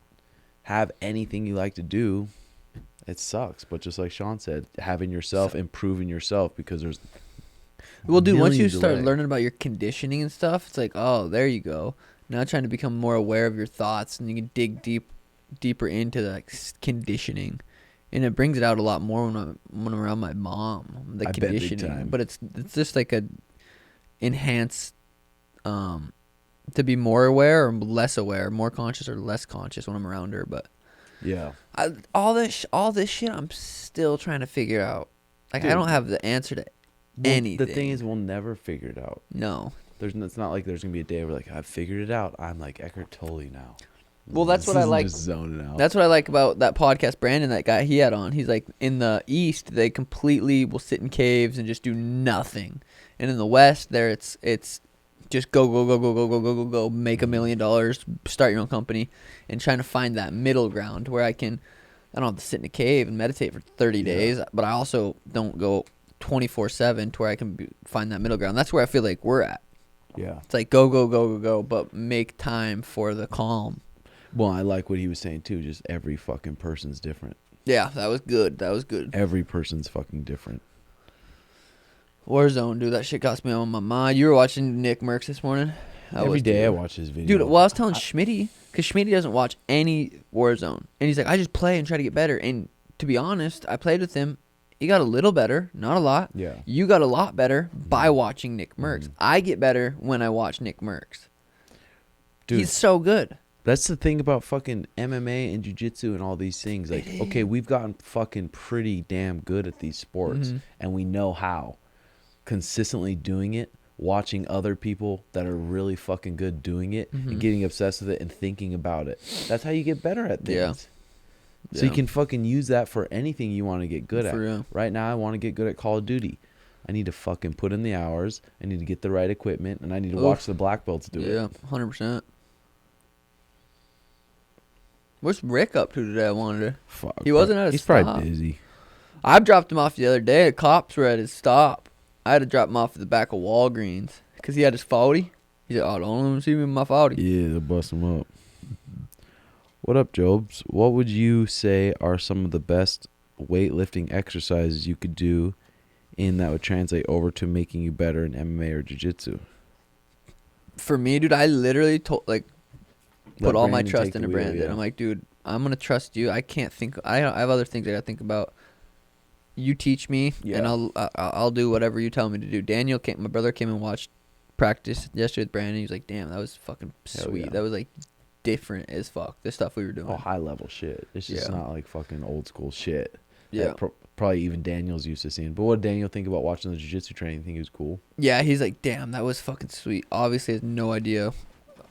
have anything you like to do, it sucks. But just like Sean said, having yourself, improving yourself, because there's well, dude, once you millions start away. learning about your conditioning and stuff, it's like, oh, there you go. Now trying to become more aware of your thoughts, and you can dig deeper into the conditioning, and it brings it out a lot more when I'm around my mom. The I bet big conditioning, time. but it's just like a enhance, to be more aware or less aware, more conscious or less conscious when I'm around her. But yeah. all this shit, I'm still trying to figure out. Like, Dude. I don't have the answer to anything. The thing is, we'll never figure it out. No. It's not like there's gonna be a day where like I've figured it out. I'm like Eckhart Tolle now. Well, that's what I like. Just zoning out. That's what I like about that podcast Brandon, that guy he had on. He's like, in the East, they completely will sit in caves and just do nothing. And in the West, there it's just go, make $1 million, start your own company, and trying to find that middle ground where I don't have to sit in a cave and meditate for 30 days, but I also don't go 24/7 to where I can find that middle ground. That's where I feel like we're at. Yeah. It's like go, but make time for the calm. Well, I like what he was saying too. Just every fucking person's different. Yeah, that was good. Every person's fucking different. Warzone, dude, that shit cost me on my mind. You were watching Nick Merckx this morning? Every day I watch his video. Dude, well, I was telling Schmitty, because Schmitty doesn't watch any Warzone. And he's like, I just play and try to get better. And to be honest, I played with him. He got a little better, not a lot. Yeah. You got a lot better by watching Nick Merckx. I get better when I watch Nick Merckx. Dude, he's so good. That's the thing about fucking MMA and jiu-jitsu and all these things. Like, okay, we've gotten fucking pretty damn good at these sports, and we know how. Consistently doing it, watching other people that are really fucking good doing it, and getting obsessed with it and thinking about it. That's how you get better at things. So you can fucking use that for anything you want to get good at. Real. Right now, I want to get good at Call of Duty. I need to fucking put in the hours. I need to get the right equipment, and I need to watch the black belts do it. Yeah, 100%. What's Rick up to today? I wondered. Fuck, He wasn't at a He's stop. probably busy. I dropped him off the other day. The cops were at his stop. I had to drop him off at the back of Walgreens because he had his 40. He said, "Oh, don't let him see me in my 40." Yeah, they'll bust him up. What up, Jobs? What would you say are some of the best weightlifting exercises you could do in that would translate over to making you better in MMA or jiu-jitsu? For me, dude, I literally put all my Brandon trust take the into wheel, Brandon. yeah. I'm like, dude, I'm gonna trust you. I can't think. I have other things I gotta think about. You teach me, and I'll do whatever you tell me to do. My brother came and watched practice yesterday with Brandon. He was like, "Damn, that was fucking sweet. yeah. That was like different as fuck. The stuff we were doing." Oh, high level shit. It's just Yeah. not like fucking old school shit. Yeah. That probably even Daniel's used to seeing. But what did Daniel think about watching the jiu-jitsu training? Think it was cool? Yeah, he's like, "Damn, that was fucking sweet." Obviously, has no idea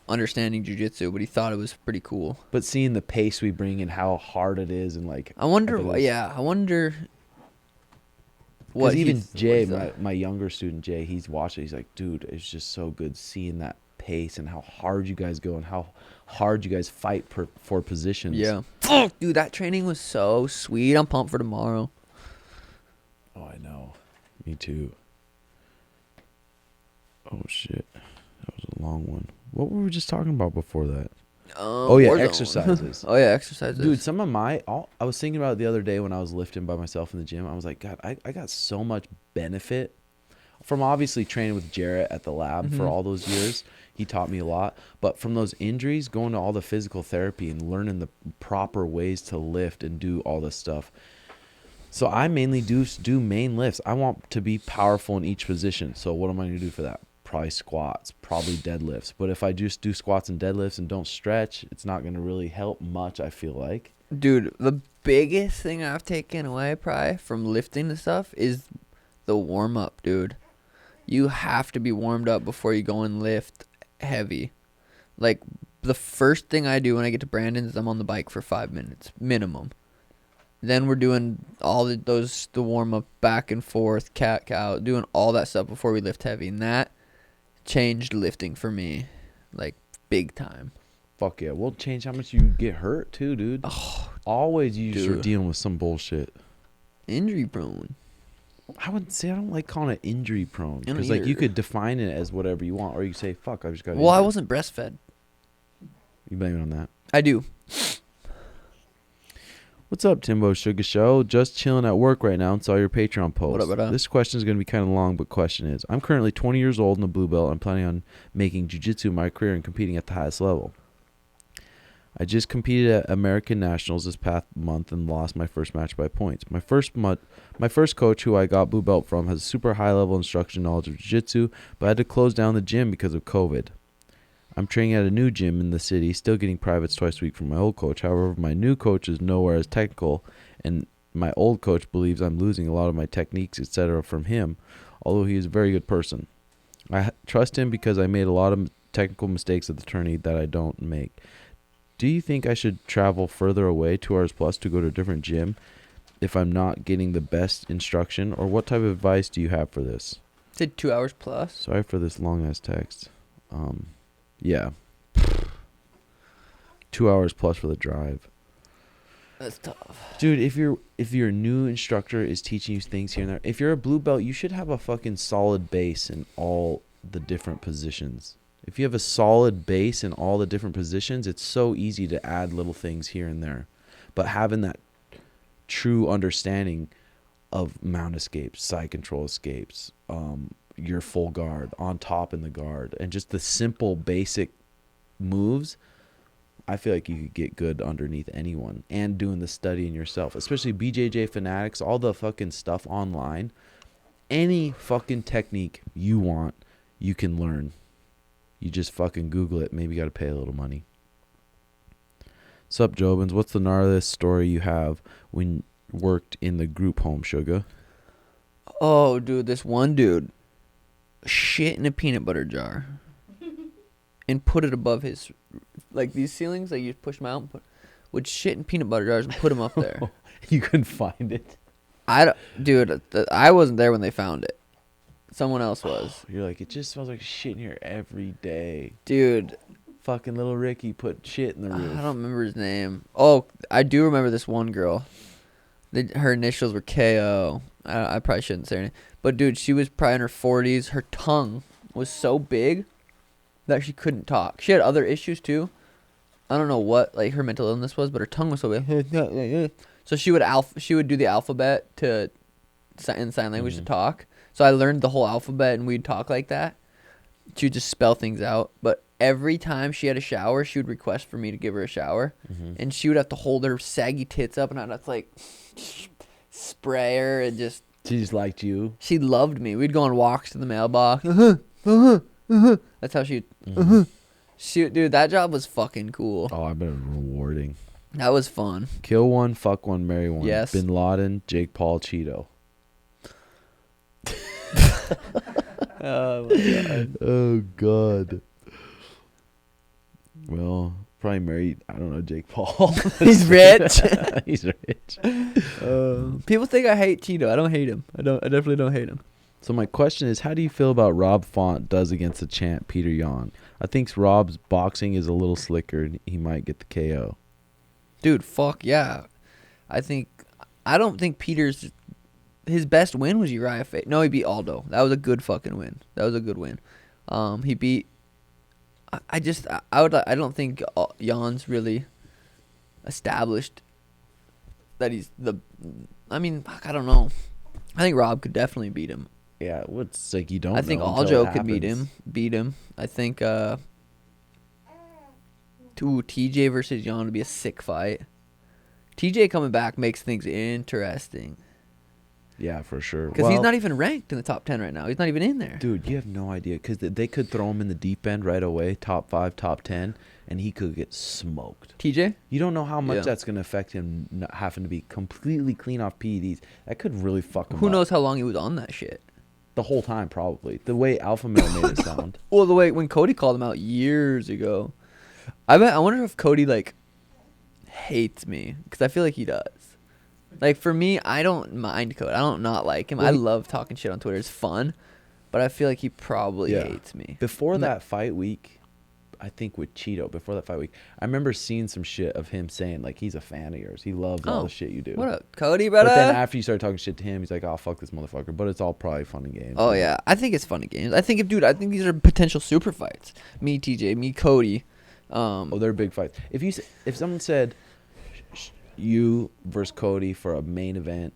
understanding jiu-jitsu, but he thought it was pretty cool. But seeing the pace we bring and how hard it is, and like, I wonder. abilities. I wonder. Because even he's- Jay, what he's my younger student Jay, he's watching. He's like, dude, it's just so good seeing that pace and how hard you guys go and how hard you guys fight for positions. Yeah. Fuck, dude, that training was so sweet. I'm pumped for tomorrow. Oh, I know. Me too. Oh shit, that was a long one. What were we just talking about before that? Warzone. Exercises. Oh yeah, exercises. Dude, some of I was thinking about it the other day when I was lifting by myself in the gym. I was like, God, I got so much benefit from obviously training with Jarrett at the lab for all those years. He taught me a lot. But from those injuries, going to all the physical therapy and learning the proper ways to lift and do all this stuff. So I mainly do main lifts. I want to be powerful in each position. So what am I going to do for that? Probably squats, probably deadlifts. But if I just do squats and deadlifts and don't stretch, it's not going to really help much, I feel like. Dude, the biggest thing I've taken away probably from lifting and stuff is the warm up, dude. You have to be warmed up before you go and lift heavy. Like, the first thing I do when I get to Brandon's is I'm on the bike for 5 minutes minimum. Then we're doing all the warm up back and forth, cat cow, doing all that stuff before we lift heavy, and that changed lifting for me, like, big time. Fuck yeah. We'll change how much you get hurt too, dude. Oh, Always you just are dude. dealing with some bullshit. Injury prone. I wouldn't say I don't like calling it injury prone. I don't Because like you either. could define it as whatever you want. Or you say, fuck, I just got Well, I injured. wasn't breastfed. You blame it on that. I do. What's up, Timbo Sugar Show? Just chilling at work right now and saw your Patreon post. What up? This question is going to be kind of long, but question is, I'm currently 20 years old in a blue belt. I'm planning on making jiu-jitsu my career and competing at the highest level. I just competed at American Nationals this past month and lost my first match by points. My first coach, who I got blue belt from, has a super high-level instruction knowledge of jiu-jitsu, but I had to close down the gym because of COVID. I'm training at a new gym in the city, still getting privates twice a week from my old coach. However, my new coach is nowhere as technical, and my old coach believes I'm losing a lot of my techniques, etc. from him, although he is a very good person. I trust him because I made a lot of technical mistakes at the tourney that I don't make. Do you think I should travel further away, 2 hours plus, to go to a different gym if I'm not getting the best instruction? Or what type of advice do you have for this? Said 2 hours plus. Sorry for this long-ass text. Yeah. 2 hours plus for the drive. That's tough. Dude, if your new instructor is teaching you things here and there, if you're a blue belt, you should have a fucking solid base in all the different positions. If you have a solid base in all the different positions, it's so easy to add little things here and there. But having that true understanding of mount escapes, side control escapes, your full guard, on top in the guard, and just the simple basic moves, I feel like you could get good underneath anyone. And doing the studying yourself, especially BJJ Fanatics, all the fucking stuff online. Any fucking technique you want, you can learn. You just fucking Google it. Maybe you got to pay a little money. Sup, Jobins? What's the gnarliest story you have when you worked in the group home, Sugar? Oh, dude, this one dude shit in a peanut butter jar and put it above his, like these ceilings, like you push them out and would shit in peanut butter jars and put them up there. You couldn't find it? Dude, I wasn't there when they found it. Someone else was. You're like, it just smells like shit in here every day. Dude. Fucking little Ricky put shit in the roof. I don't remember his name. Oh, I do remember this one girl. Her initials were KO. I probably shouldn't say her name. But, dude, she was probably in her 40s. Her tongue was so big that she couldn't talk. She had other issues, too. I don't know what, like, her mental illness was, but her tongue was so big. So she would do the alphabet in sign language to talk. So I learned the whole alphabet, and we'd talk like that. She would just spell things out. But every time she had a shower, she would request for me to give her a shower. Mm-hmm. And she would have to hold her saggy tits up, and I'd have to, like, spray her and just... She just liked you? She loved me. We'd go on walks to the mailbox. That's how she... Dude, that job was fucking cool. Oh, I bet it was rewarding. That was fun. Kill one, fuck one, marry one. Yes. Bin Laden, Jake Paul, Chito. Oh, my God. Oh, God. Well, probably married, I don't know, Jake Paul. He's rich. He's rich. People think I hate Chito. I don't hate him. I definitely don't hate him. So my question is, how do you feel about Rob Font does against the champ Peter Yan? I think Rob's boxing is a little slicker, and he might get the KO. Dude, fuck yeah. I don't think Peter's... His best win was Uriah Faye. No, he beat Aldo. That was a good fucking win. That was a good win. He beat... I don't think Jan's really established that he's the... I mean, fuck, I don't know. I think Rob could definitely beat him. Yeah, it's like you don't know. I think until Aldo it could happens. beat him. I think TJ versus Jan would be a sick fight. TJ coming back makes things interesting. Yeah, for sure. Because he's not even ranked in the top 10 right now. He's not even in there. Dude, you have no idea. Because they could throw him in the deep end right away, top 5, top 10, and he could get smoked. TJ? You don't know how much Yeah. that's going to affect him not having to be completely clean off PEDs. That could really fuck him Who up. knows how long he was on that shit? The whole time, probably. The way Alpha Male made it sound. Well, the way when Cody called him out years ago. I wonder if Cody, like, hates me. Because I feel like he does. Like, for me, I don't mind Cody. I don't not like him. Well, I love talking shit on Twitter. It's fun. But I feel like he probably Yeah. hates me. Before that fight week, I think with Chito, before that fight week, I remember seeing some shit of him saying, like, he's a fan of yours. He loves all the shit you do. What up, Cody, brother? But then after you start talking shit to him, he's like, oh, fuck this motherfucker. But it's all probably fun and games. Oh, yeah. I think it's fun and games. I think these are potential super fights. Me, TJ, me, Cody. Oh, they're big fights. If someone said you versus Cody for a main event,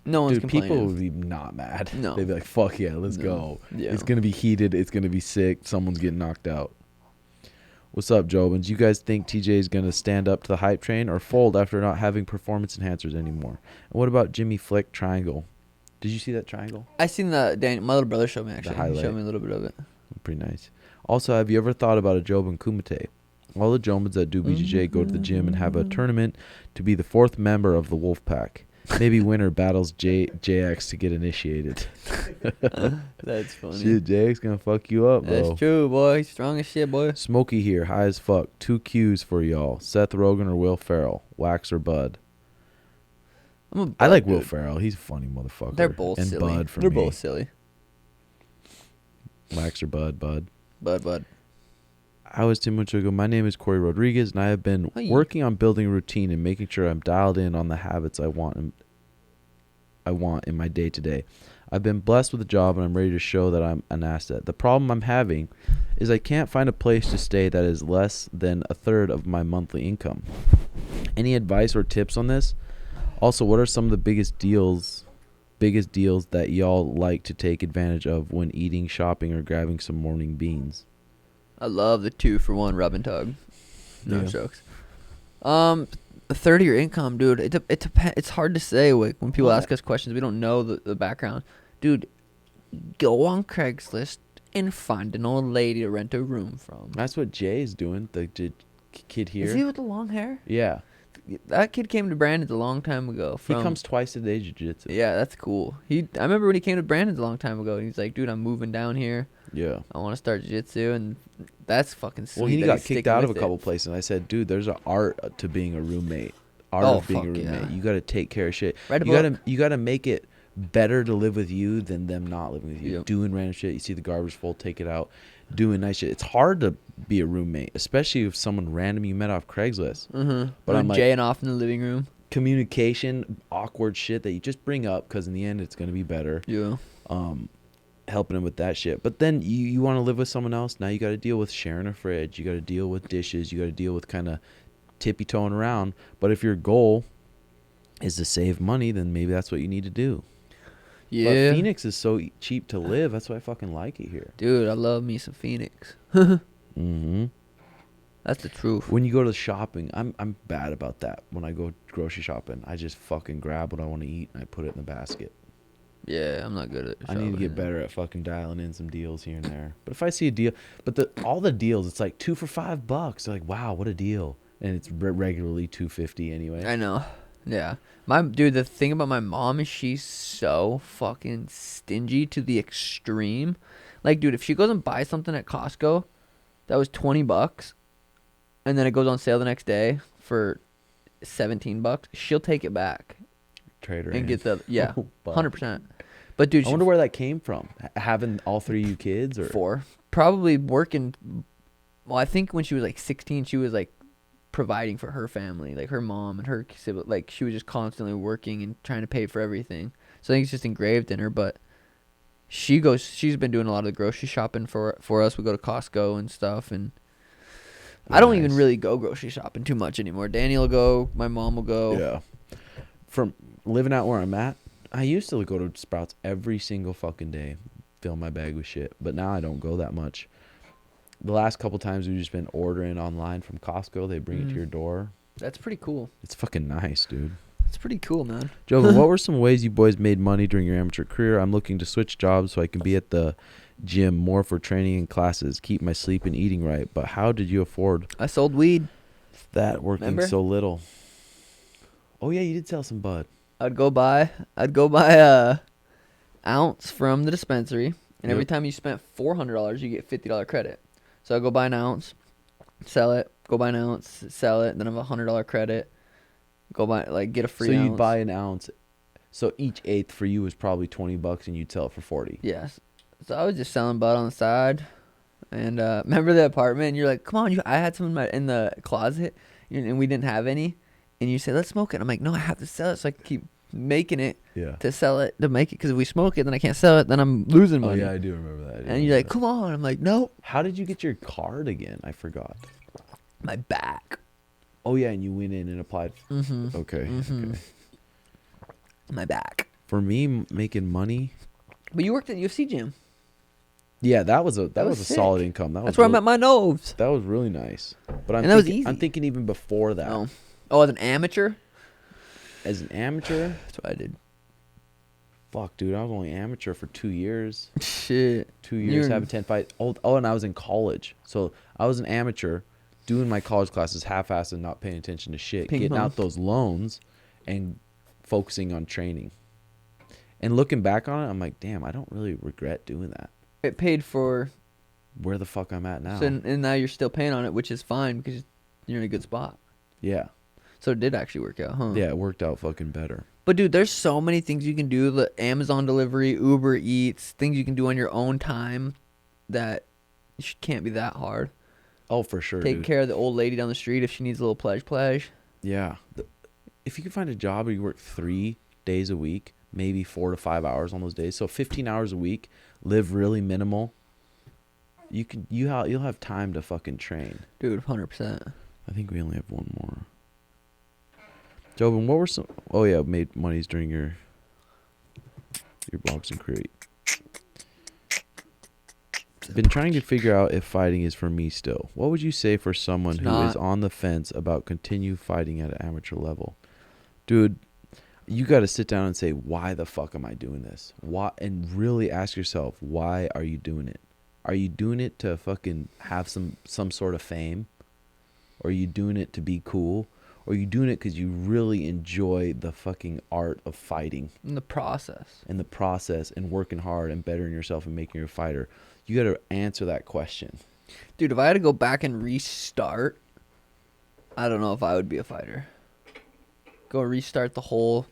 No one's dude, complaining. people would be not mad. No. They'd be like, fuck yeah, let's go. Yeah. It's going to be heated. It's going to be sick. Someone's getting knocked out. What's up, Jobins? You guys think TJ is going to stand up to the hype train or fold after not having performance enhancers anymore? And what about Jimmy Flick triangle? Did you see that triangle? I seen my little brother showed me, actually. He highlight. showed me a little bit of it. Pretty nice. Also, have you ever thought about a Jobin Kumite? All the Jobins that do BJJ go to the gym and have a tournament to be the 4th member of the Wolf Pack. Maybe winner battles JX to get initiated. That's funny. Shit, JX gonna fuck you up, bro. That's true, boy. He's strong as shit, boy. Smokey here, high as fuck. 2 Qs for y'all. Seth Rogen or Will Ferrell? Wax or Bud? I like Will Ferrell. He's a funny motherfucker. They're both and silly. Bud for They're me. both silly. Wax or Bud? Bud. I was Tim Winchego. My name is Corey Rodriguez, and I have been Hi. working on building a routine and making sure I'm dialed in on the habits I want in my day to day. I've been blessed with a job, and I'm ready to show that I'm an asset. The problem I'm having is I can't find a place to stay that is less than a third of my monthly income. Any advice or tips on this? Also, what are some of the biggest deals that y'all like to take advantage of when eating, shopping, or grabbing some morning beans? I love the 2-for-1 rub and tug. No Yeah. jokes. A third of your income, dude. It's hard to say. Like, when people ask us questions, we don't know the background. Dude, go on Craigslist and find an old lady to rent a room from. That's what Jay's doing. The kid here. Is he with the long hair? Yeah. That kid came to Brandon's a long time ago. He comes twice a day jiu-jitsu. Yeah, that's cool. I remember when he came to Brandon's a long time ago. And he's like, dude, I'm moving down here. Yeah. I want to start jiu-jitsu, and that's fucking sweet. Well, he that got he's kicked sticking out of a with it. couple places, and I said, dude, there's an art to being a roommate. Art Oh, of being a fuck roommate. yeah. You got to take care of shit. Write a You got to make it better to live with you than them not living with you. Yep. Doing random shit. You see the garbage full, take it out. Doing nice shit. It's hard to be a roommate, especially if someone random you met off Craigslist. Mm-hmm. But I'm like, jaying off in the living room. communication, awkward shit that you just bring up because in the end it's going to be better. Yeah. Helping him with that shit. But then you want to live with someone else. Now you got to deal with sharing a fridge. You got to deal with dishes. You got to deal with kind of tippy-toeing around. But if your goal is to save money, then maybe that's what you need to do. Yeah. But Phoenix is so cheap to live. That's why I fucking like it here. Dude, I love me some Phoenix. Mm-hmm. That's the truth. When you go to shopping, I'm bad about that. When I go grocery shopping, I just fucking grab what I want to eat and I put it in the basket. Yeah, I'm not good at I need to get better at fucking dialing in some deals here and there. But if I see a deal, all the deals, it's like 2 for $5. They're like, wow, what a deal. And it's regularly $2.50 anyway. I know. Yeah. The thing about my mom is she's so fucking stingy to the extreme. Like, dude, if she goes and buys something at Costco that was $20 and then it goes on sale the next day for $17, she'll take it back Trader and in. get the, yeah, Oh, fuck. 100%. But, dude, I wonder where that came from. Having all 3 of you kids? Or 4. Probably working. Well, I think when she was like 16, she was like providing for her family, like her mom and her sibling. Like, she was just constantly working and trying to pay for everything. So I think it's just engraved in her. But she's been doing a lot of the grocery shopping for us. We go to Costco and stuff, and I don't even really go grocery shopping too much anymore. Daniel will go, my mom will go. Yeah. From living out where I'm at, I used to go to Sprouts every single fucking day, fill my bag with shit. But now I don't go that much. The last couple times we've just been ordering online from Costco. They bring it to your door. That's pretty cool. It's fucking nice, dude. That's pretty cool, man. Jobin, what were some ways you boys made money during your amateur career? I'm looking to switch jobs so I can be at the gym more for training and classes, keep my sleep and eating right. But how did you afford I sold weed. that working Remember? so little? Oh yeah, you did sell some bud. I'd go buy a ounce from the dispensary, and every Yep. time you spent $400, you get $50 credit. So I go buy an ounce, sell it, go buy an ounce, sell it, then I have a $100 credit. Go buy, like, get a free ounce. So you'd buy an ounce. So each eighth for you was probably $20, and you'd sell it for 40. Yes. So I was just selling bud on the side, and remember the apartment? And you're like, "Come on, I had some in the closet, and we didn't have any." And you said, "Let's smoke it." I'm like, "No, I have to sell it, so I can keep making it Yeah. to sell it to make it. Because if we smoke it, then I can't sell it. Then I'm losing Oh money." yeah, I do remember that. And you're like, "Come on." I'm like, "Nope." how did you get your card again? I forgot. My back. Oh yeah, and you went in and applied. Mm-hmm. Okay. Mhm. Okay. My back. For me, making money. But you worked at UFC gym. Yeah, that was a was sick. solid income. That That's was where I really, met my nose. That was really nice. But And that was I'm easy. thinking even before that, Oh, as an amateur? as an amateur. That's what I did. Fuck, dude, I was only amateur for 2 years. Shit. 2 years You're- having 10 fights. Oh, and I was in college, so I was an amateur, doing my college classes half-assed and not paying attention to shit, Ping getting pong. out those loans, and focusing on training. And looking back on it, I'm like, damn, I don't really regret doing that. It paid for. Where the fuck I'm at now. So, and now you're still paying on it, which is fine because you're in a good spot. Yeah. So it did actually work out, huh? Yeah, it worked out fucking better. But dude, there's so many things you can do. The Amazon delivery, Uber Eats, things you can do on your own time that can't be that hard. Oh, for sure, Take dude. care of the old lady down the street if she needs a little pledge. Yeah. If you can find a job where you work 3 days a week, maybe 4 to 5 hours on those days, so 15 hours a week, live really minimal, you'll have time to fucking train. Dude, 100%. I think we only have one more. Jobin, what were some... Oh, yeah, made monies during your boxing career. Been trying to figure out if fighting is for me still. What would you say for someone It's who not. is on the fence about continue fighting at an amateur level? Dude, you got to sit down and say, why the fuck am I doing this? Why? And really ask yourself, why are you doing it? Are you doing it to fucking have some sort of fame? Or are you doing it to be cool? Or are you doing it because you really enjoy the fucking art of fighting? In the process. And the process and working hard and bettering yourself and making you a fighter. You got to answer that question. Dude, if I had to go back and restart, I don't know if I would be a fighter. Go restart the whole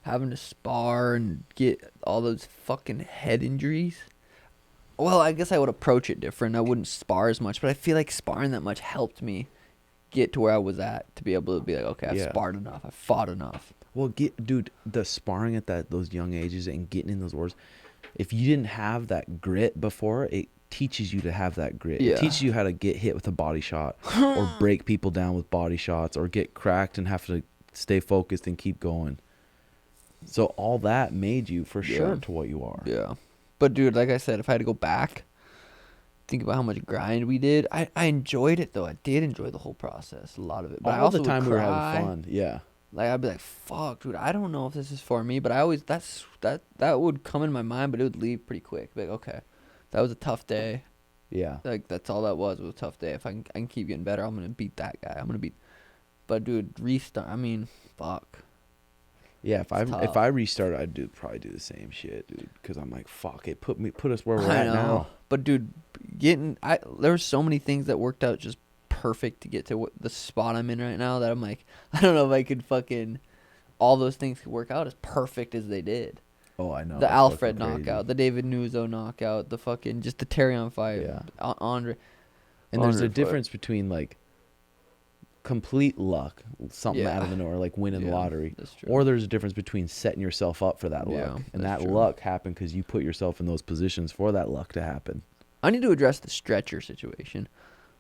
having to spar and get all those fucking head injuries. Well, I guess I would approach it different. I wouldn't spar as much, but I feel like sparring that much helped me get to where I was at to be able to be like, okay, I've sparred enough. I've fought enough. Well, dude, the sparring at those young ages and getting in those wars, if you didn't have that grit before, it teaches you to have that grit. Yeah. It teaches you how to get hit with a body shot or break people down with body shots or get cracked and have to stay focused and keep going. So all that made you for sure to what you are. Yeah. But, dude, like I said, if I had to go back, think about how much grind we did. I enjoyed it, though. I did enjoy the whole process, a lot of it. But I all also the time would we were cry. having fun. Yeah. Like, I'd be like, fuck, dude, I don't know if this is for me. But I always, that would come in my mind, but it would leave pretty quick. Like, okay, that was a tough day. Yeah. Like, that's all that was a tough day. If I can keep getting better, I'm going to beat that guy. But, dude, restart. I mean, fuck. Yeah, if tough. I restarted, I'd probably do the same shit, dude. Because I'm like, fuck it, put us where we're I at know. now. But, dude, there were so many things that worked out just perfect to get to the spot I'm in right now that I'm like, I don't know if I could fucking, all those things could work out as perfect as they did. Oh, I know. The it's Alfred fucking crazy. knockout, the David Nuzzo knockout, the fucking, just the Terrion fight. Yeah. Andre. And there's Andre a difference between like complete luck, something out of the nowhere, like winning the lottery, That's true. or there's a difference between setting yourself up for that Yeah, luck, and that's that true. luck happened because you put yourself in those positions for that luck to happen. I need to address the stretcher situation.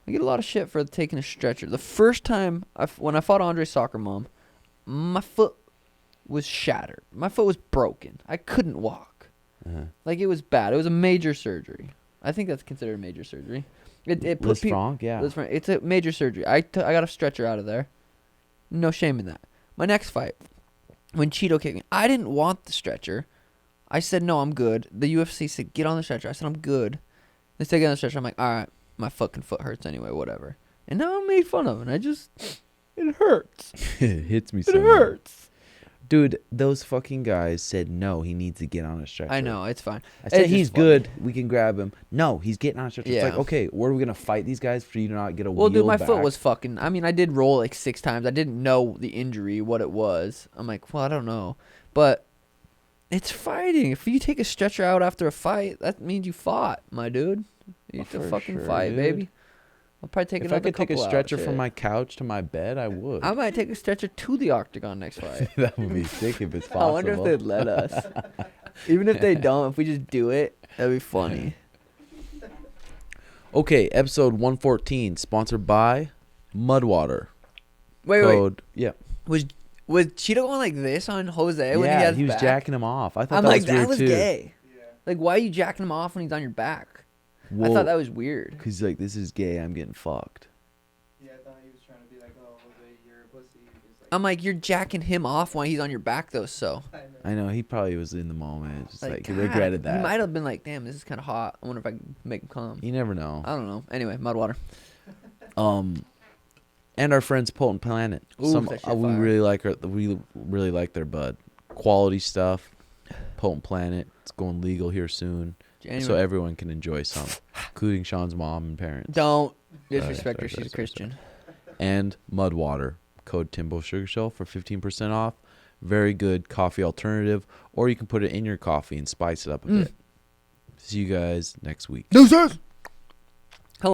I get a lot of shit for taking a stretcher. The first time, when I fought Andre's soccer mom, my foot was shattered. My foot was broken. I couldn't walk. Like, it was bad. It was a major surgery. I think that's considered a major surgery. It put Strong, yeah. It's a major surgery. I got a stretcher out of there. No shame in that. My next fight, when Chito kicked me, I didn't want the stretcher. I said, no, I'm good. The UFC said, get on the stretcher. I said, I'm good. They said, get on the stretcher. I'm like, all right, my fucking foot hurts anyway, whatever. And now I'm made fun of, and it hurts. It hits me It so hurts. Dude, those fucking guys said, no, he needs to get on a stretcher. I know, it's fine. I said, It's he's just funny. good. We can grab him. No, he's getting on a stretcher. It's Yeah. like, okay, where are we going to fight these guys for you to not get a Well, dude, my back? foot was fucking. I mean, I did roll like 6 times. I didn't know the injury, what it was. I'm like, well, I don't know. But it's fighting. If you take a stretcher out after a fight, that means you fought, my dude. You have to For fucking sure, fight, dude. baby. I'll probably take If I another could take a couple out, stretcher from shit. my couch to my bed, I would. I might take a stretcher to the octagon next fight. That would be sick if it's possible. I wonder if they'd let us. Even if they don't, if we just do it, that'd be funny. Okay, episode 114, sponsored by Mudwater. Wait. Code, yeah. Was Chito going like this on Jose when he Yeah, has he was back? jacking him off. I thought I'm that like, was that weird was too. gay. Yeah. Like, why are you jacking him off when he's on your back? Well, I thought that was weird. because like, this is gay, I'm getting fucked. Yeah, I thought he was trying to be like, oh, Jose, you're a pussy. He's like, I'm like, you're jacking him off while he's on your back, though, so. I know. I know, he probably was in the moment. Just like, he God, regretted that. He might have been like, damn, this is kind of hot. I wonder if I can make him come. You never know. I don't know. Anyway, Mudwater. And our friends Potent Planet. Ooh, that shit we fire. really like we really like their bud. quality stuff. Potent Planet. It's going legal here soon, January. so everyone can enjoy some, including Sean's mom and parents. Don't disrespect Sorry, her. She's a Christian. And Mudwater. Code Timbo Sugar Show for 15% off. Very good coffee alternative, or you can put it in your coffee and spice it up a bit. See you guys next week. Deuces!